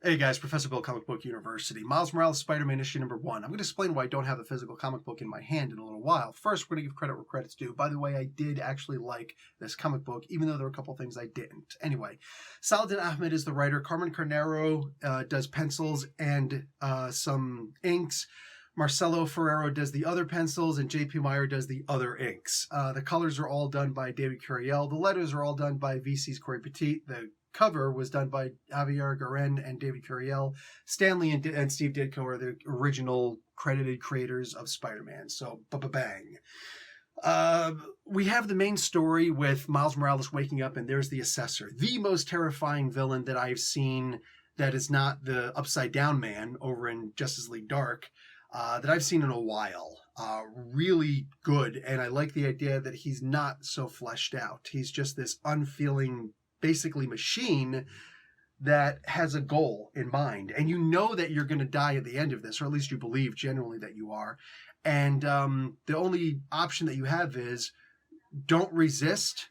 Hey guys, Professor Bill, Comic Book University. Miles Morales, Spider-Man issue number 1. I'm going to explain why I don't have the physical comic book in my hand in a little while. First, we're going to give credit where credit's due. By the way, I did actually like this comic book, even though there were a couple things I didn't. Anyway, Saladin Ahmed is the writer. Carmen Carnero does pencils and some inks. Marcelo Ferrero does the other pencils, and J.P. Meyer does the other inks. The colors are all done by David Curiel. The letters are all done by VC's Corey Petit. The cover was done by Javier Garren and David Curiel. Stanley and Steve Ditko are the original credited creators of Spider-Man. So, bang. We have the main story with Miles Morales waking up, and there's the Assessor, the most terrifying villain that I've seen that is not the Upside Down Man over in Justice League Dark that I've seen in a while. Really good, and I like the idea that he's not so fleshed out. He's just this unfeeling, basically machine that has a goal in mind, and you know that you're going to die at the end of this, or at least you believe generally that you are, and the only option that you have is don't resist,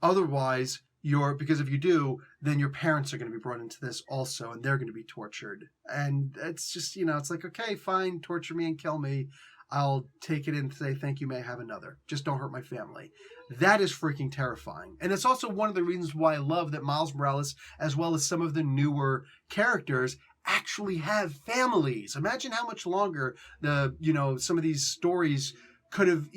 otherwise because if you do, then your parents are going to be brought into this also, and they're going to be tortured. And it's just, it's like, okay, fine, torture me and kill me. I'll take it and say, thank you, may I have another. Just don't hurt my family. That is freaking terrifying. And it's also one of the reasons why I love that Miles Morales, as well as some of the newer characters, actually have families. Imagine how much longer some of these stories could have,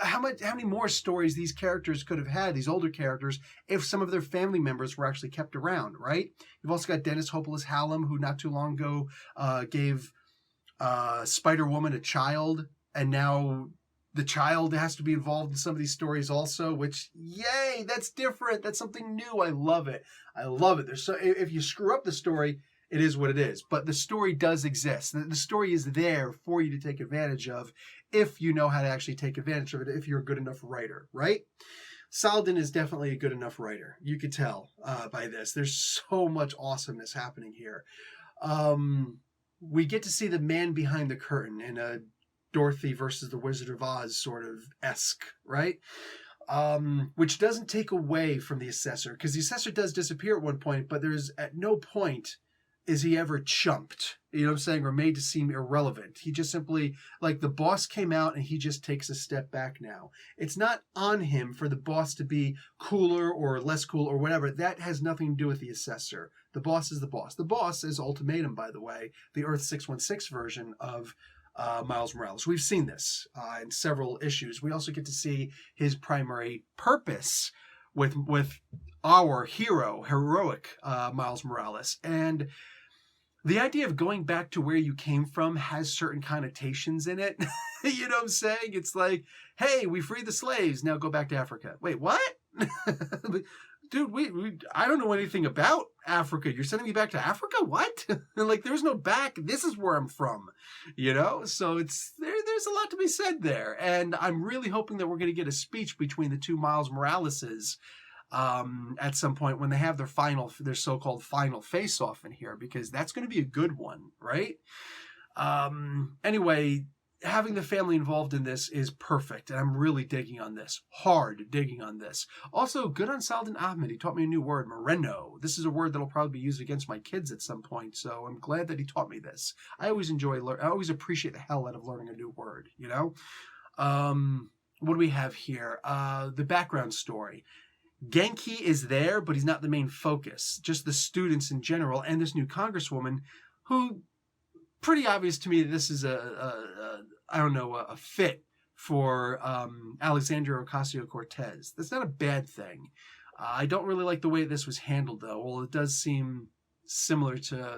how many more stories these characters could have had, these older characters, if some of their family members were actually kept around, right? You've also got Dennis Hopeless Hallam, who not too long ago gave Spider-Woman a child, and now the child has to be involved in some of these stories also, which, yay, that's different. That's something new. I love it. I love it. If you screw up the story, it is what it is. But the story does exist. The story is there for you to take advantage of if you know how to actually take advantage of it, if you're a good enough writer, right? Saladin is definitely a good enough writer. You could tell by this. There's so much awesomeness happening here. We get to see the man behind the curtain in a Dorothy versus the Wizard of Oz sort of esque, right? Which doesn't take away from the Assessor, because the Assessor does disappear at one point, but there's at no point is he ever chumped, you know what I'm saying, or made to seem irrelevant. He just simply, like, the boss came out and he just takes a step back now. It's not on him for the boss to be cooler or less cool or whatever. That has nothing to do with the Assessor. The boss is the boss. The boss is Ultimatum, by the way, the Earth 616 version of Miles Morales. We've seen this in several issues. We also get to see his primary purpose with our heroic Miles Morales. And the idea of going back to where you came from has certain connotations in it. You know what I'm saying? It's like, hey, we freed the slaves, now go back to Africa. Wait, what? Dude, I don't know anything about Africa. You're sending me back to Africa? What? Like, there's no back. This is where I'm from, So there's a lot to be said there. And I'm really hoping that we're going to get a speech between the two Miles Moraleses at some point when they have their so-called final face-off in here, because that's going to be a good one, right? Anyway, having the family involved in this is perfect, and I'm really digging on this. Hard digging on this. Also, good on Saladin Ahmed. He taught me a new word, moreno. This is a word that'll probably be used against my kids at some point, so I'm glad that he taught me this. I always appreciate the hell out of learning a new word, What do we have here? The background story. Genki is there, but he's not the main focus. Just the students in general, and this new congresswoman, who, pretty obvious to me, this is a fit for Alexandria Ocasio-Cortez. That's not a bad thing. I don't really like the way this was handled, though. Well, it does seem somewhat similar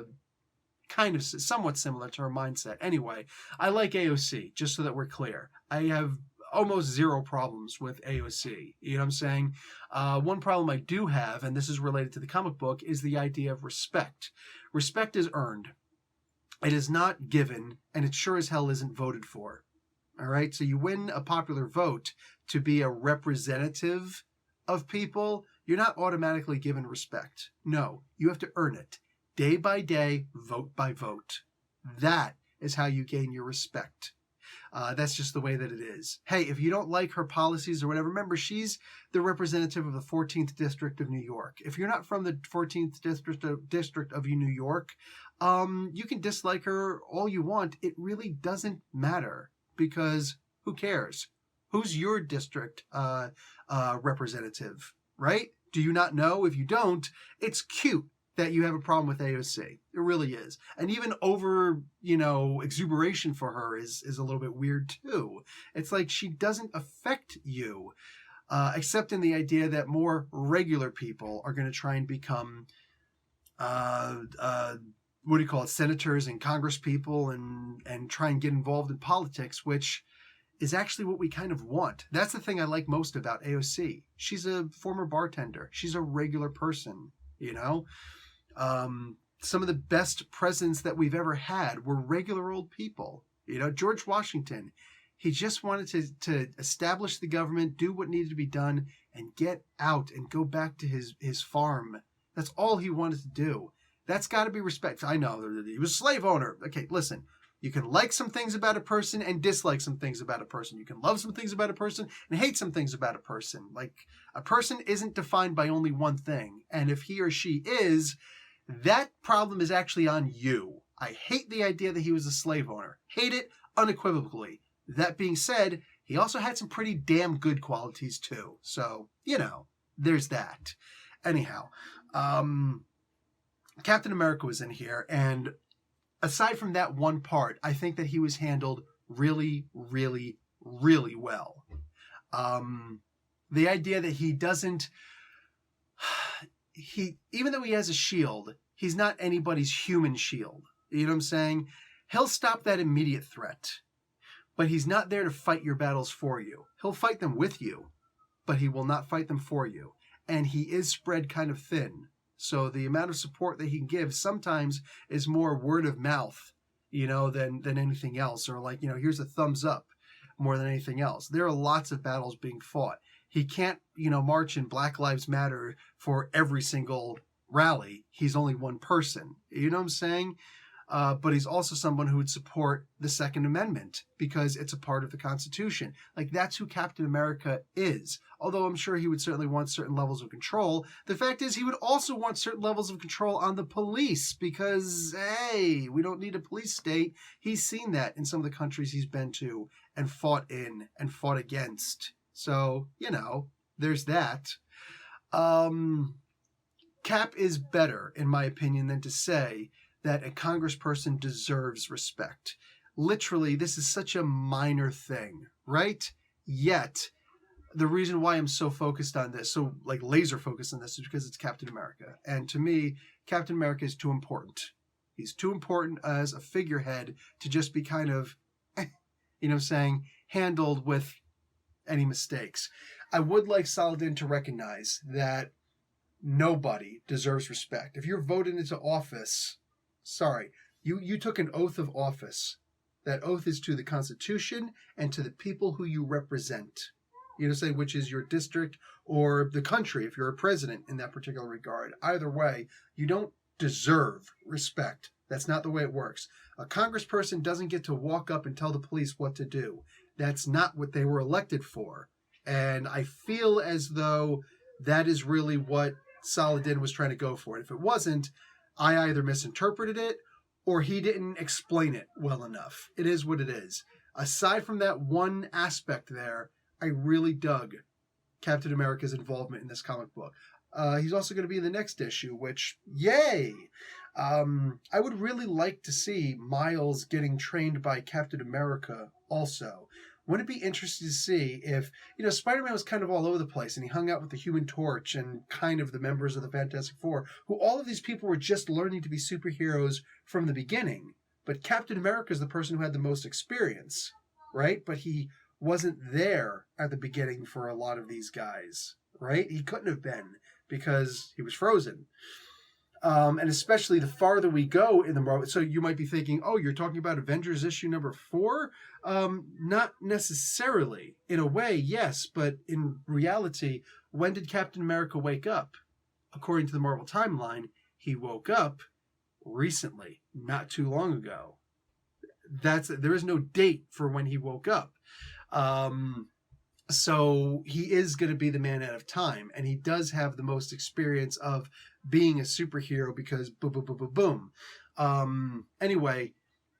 to her mindset. Anyway, I like AOC, just so that we're clear. I have almost zero problems with AOC. You know what I'm saying? One problem I do have, and this is related to the comic book, is the idea of respect. Respect is earned. It is not given, and it sure as hell isn't voted for. All right? So you win a popular vote to be a representative of people. You're not automatically given respect. No, you have to earn it. Day by day, vote by vote. That is how you gain your respect. That's just the way that it is. Hey, if you don't like her policies or whatever, remember, she's the representative of the 14th District of New York. If you're not from the 14th District of New York, you can dislike her all you want. It really doesn't matter, because who cares? Who's your district representative, right? Do you not know? If you don't, it's cute that you have a problem with AOC. It really is. And even over, exuberation for her is a little bit weird too. It's like she doesn't affect you, except in the idea that more regular people are going to try and become, senators and congresspeople and try and get involved in politics, which is actually what we kind of want. That's the thing I like most about AOC. She's a former bartender. She's a regular person, Some of the best presidents that we've ever had were regular old people. George Washington, he just wanted to establish the government, do what needed to be done, and get out and go back to his farm. That's all he wanted to do. That's got to be respected. I know he was a slave owner. Okay, listen. You can like some things about a person and dislike some things about a person. You can love some things about a person and hate some things about a person. Like, a person isn't defined by only one thing. And if he or she is, that problem is actually on you. I hate the idea that he was a slave owner. Hate it unequivocally. That being said, he also had some pretty damn good qualities too. So, there's that. Anyhow, Captain America was in here, and aside from that one part, I think that he was handled really, really, really well. The idea that he doesn't... even though he has a shield, he's not anybody's human shield. You know what I'm saying? He'll stop that immediate threat, but he's not there to fight your battles for you. He'll fight them with you, but he will not fight them for you. And he is spread kind of thin. So the amount of support that he can give sometimes is more word of mouth, than anything else. Or like, here's a thumbs up more than anything else. There are lots of battles being fought. He can't, march in Black Lives Matter for every single rally. He's only one person. You know what I'm saying? But he's also someone who would support the Second Amendment because it's a part of the Constitution. Like, that's who Captain America is. Although I'm sure he would certainly want certain levels of control. The fact is, he would also want certain levels of control on the police because, hey, we don't need a police state. He's seen that in some of the countries he's been to and fought in and fought against. So, there's that. Cap is better, in my opinion, than to say that a congressperson deserves respect. Literally, this is such a minor thing, right? Yet, the reason why I'm so focused on this, so like laser focused on this, is because it's Captain America. And to me, Captain America is too important. He's too important as a figurehead to just be kind of, handled with any mistakes. I would like Saladin to recognize that nobody deserves respect. If you're voted into office, sorry, you took an oath of office. That oath is to the Constitution and to the people who you represent. Which is your district or the country if you're a president in that particular regard. Either way, you don't deserve respect. That's not the way it works. A congressperson doesn't get to walk up and tell the police what to do. That's not what they were elected for. And I feel as though that is really what Saladin was trying to go for. And if it wasn't, I either misinterpreted it or he didn't explain it well enough. It is what it is. Aside from that one aspect there, I really dug Captain America's involvement in this comic book. He's also going to be in the next issue, which, yay! I would really like to see Miles getting trained by Captain America also. Wouldn't it be interesting to see if, Spider-Man was kind of all over the place and he hung out with the Human Torch and kind of the members of the Fantastic Four, who all of these people were just learning to be superheroes from the beginning. But Captain America is the person who had the most experience, right? But he wasn't there at the beginning for a lot of these guys, right? He couldn't have been because he was frozen. And especially the farther we go in the Marvel, so you might be thinking, oh, you're talking about Avengers issue number 4? Not necessarily. In a way, yes, but in reality, when did Captain America wake up? According to the Marvel timeline, he woke up recently, not too long ago. there is no date for when he woke up. So he is going to be the man out of time, and he does have the most experience of being a superhero because boom, boom, boom, boom, boom. Anyway,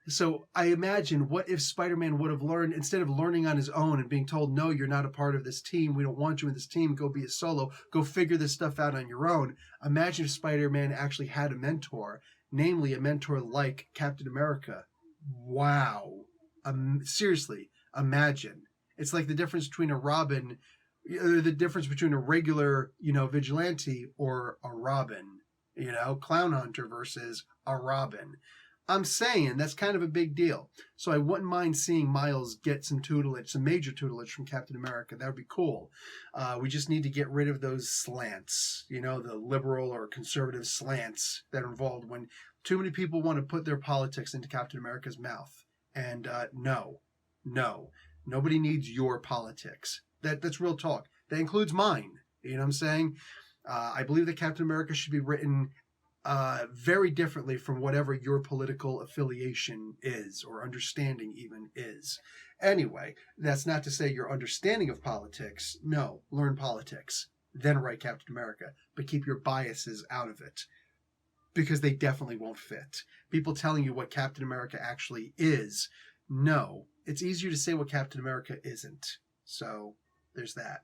so I imagine, what if Spider-Man would have learned, instead of learning on his own and being told, no, you're not a part of this team, we don't want you in this team, go be a solo, go figure this stuff out on your own. Imagine if Spider-Man actually had a mentor, namely a mentor like Captain America. Wow. Seriously, imagine. It's like the difference between a Robin, the difference between a regular, vigilante or a Robin, clown hunter versus a Robin. I'm saying that's kind of a big deal. So I wouldn't mind seeing Miles get some tutelage, some major tutelage from Captain America. That would be cool. We just need to get rid of those slants, the liberal or conservative slants that are involved when too many people want to put their politics into Captain America's mouth. And no. Nobody needs your politics. That's real talk. That includes mine. You know what I'm saying? I believe that Captain America should be written very differently from whatever your political affiliation is, or understanding even is. Anyway, that's not to say your understanding of politics. No, learn politics. Then write Captain America. But keep your biases out of it, because they definitely won't fit. People telling you what Captain America actually is. No. It's easier to say what Captain America isn't. So, there's that.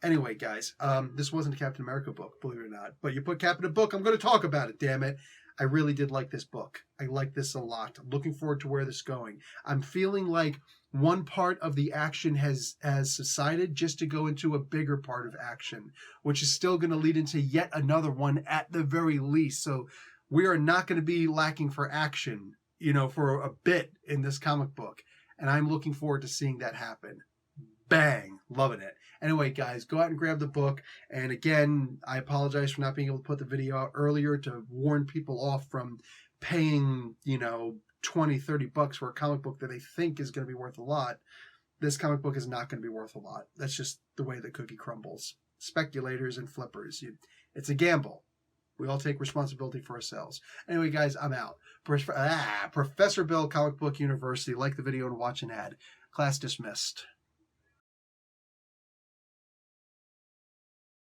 Anyway, guys, this wasn't a Captain America book, believe it or not. But you put Captain in a book, I'm going to talk about it, damn it. I really did like this book. I like this a lot. I'm looking forward to where this is going. I'm feeling like one part of the action has subsided just to go into a bigger part of action, which is still going to lead into yet another one at the very least. So we are not going to be lacking for action, for a bit in this comic book. And I'm looking forward to seeing that happen. Bang! Loving it. Anyway, guys, go out and grab the book. And again, I apologize for not being able to put the video out earlier to warn people off from paying, $20, $30 for a comic book that they think is going to be worth a lot. This comic book is not going to be worth a lot. That's just the way the cookie crumbles. Speculators and flippers. It's a gamble. We all take responsibility for ourselves. Anyway, guys, I'm out. Professor Bill, Comic Book University. Like the video and watch an ad. Class dismissed.